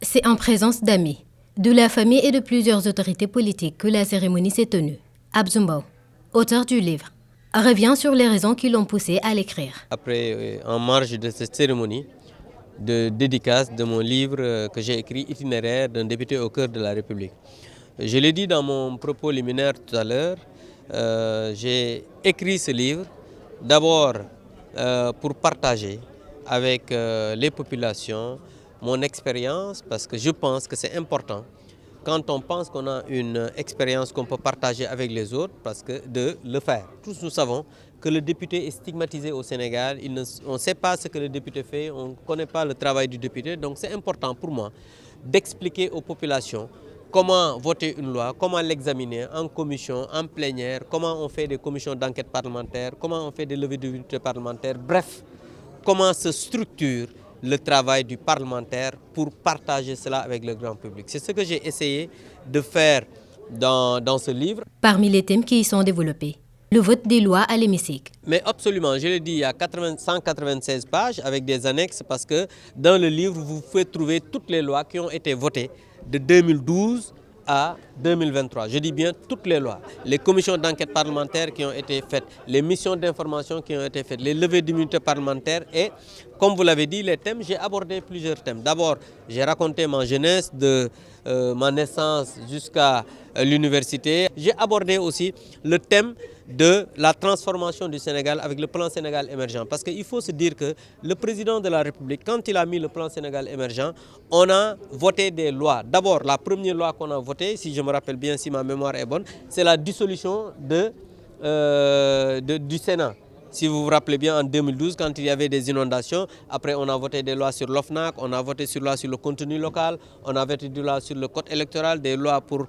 C'est en présence d'amis, de la famille et de plusieurs autorités politiques que la cérémonie s'est tenue. Abdou Mbow, auteur du livre, revient sur les raisons qui l'ont poussé à l'écrire. Après, en marge de cette cérémonie de dédicace de mon livre que j'ai écrit, Itinéraire d'un député au cœur de la République. Je l'ai dit dans mon propos liminaire tout à l'heure, j'ai écrit ce livre d'abord pour partager avec les populations mon expérience, parce que je pense que c'est important quand on pense qu'on a une expérience qu'on peut partager avec les autres, parce que de le faire. Tous nous savons que le député est stigmatisé au Sénégal, on ne sait pas ce que le député fait, on ne connaît pas le travail du député, donc c'est important pour moi d'expliquer aux populations comment voter une loi, comment l'examiner en commission, en plénière, comment on fait des commissions d'enquête parlementaire, comment on fait des levées d'immunité parlementaire, bref, comment se structure le travail du parlementaire pour partager cela avec le grand public. C'est ce que j'ai essayé de faire dans ce livre. Parmi les thèmes qui y sont développés, le vote des lois à l'hémicycle. Mais absolument, je l'ai dit, il y a 196 pages avec des annexes parce que dans le livre, vous pouvez trouver toutes les lois qui ont été votées de 2012 à 2023. Je dis bien toutes les lois, les commissions d'enquête parlementaire qui ont été faites, les missions d'information qui ont été faites, les levées d'immunité parlementaire et, comme vous l'avez dit, les thèmes, j'ai abordé plusieurs thèmes. D'abord, j'ai raconté ma jeunesse de ma naissance jusqu'à l'université. J'ai abordé aussi le thème de la transformation du Sénégal avec le plan Sénégal émergent. Parce qu'il faut se dire que le président de la République, quand il a mis le plan Sénégal émergent, on a voté des lois. D'abord, la première loi qu'on a votée, si je me rappelle bien, si ma mémoire est bonne, c'est la dissolution du Sénat. Si vous vous rappelez bien, en 2012, quand il y avait des inondations, après on a voté des lois sur l'OFNAC, on a voté sur loi sur le contenu local, on a voté des lois sur le code électoral, des lois pour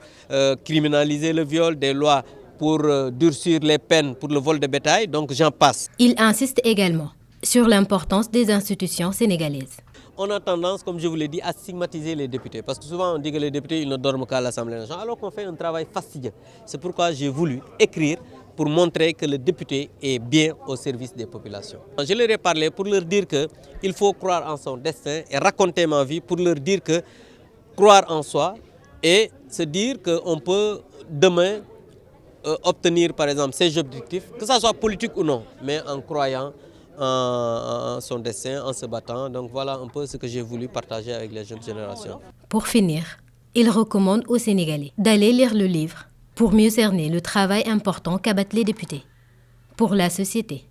criminaliser le viol, des lois pour durcir les peines pour le vol de bétail, donc j'en passe. Il insiste également sur l'importance des institutions sénégalaises. On a tendance, comme je vous l'ai dit, à stigmatiser les députés. Parce que souvent on dit que les députés ils ne dorment qu'à l'Assemblée nationale, alors qu'on fait un travail fastidieux. C'est pourquoi j'ai voulu écrire pour montrer que le député est bien au service des populations. Je leur ai parlé pour leur dire qu'il faut croire en son destin et raconter ma vie pour leur dire que croire en soi et se dire qu'on peut demain obtenir par exemple ses objectifs, que ce soit politique ou non, mais en croyant en son destin, en se battant. Donc voilà un peu ce que j'ai voulu partager avec les jeunes générations. Pour finir, il recommande aux Sénégalais d'aller lire le livre pour mieux cerner le travail important qu'abattent les députés pour la société.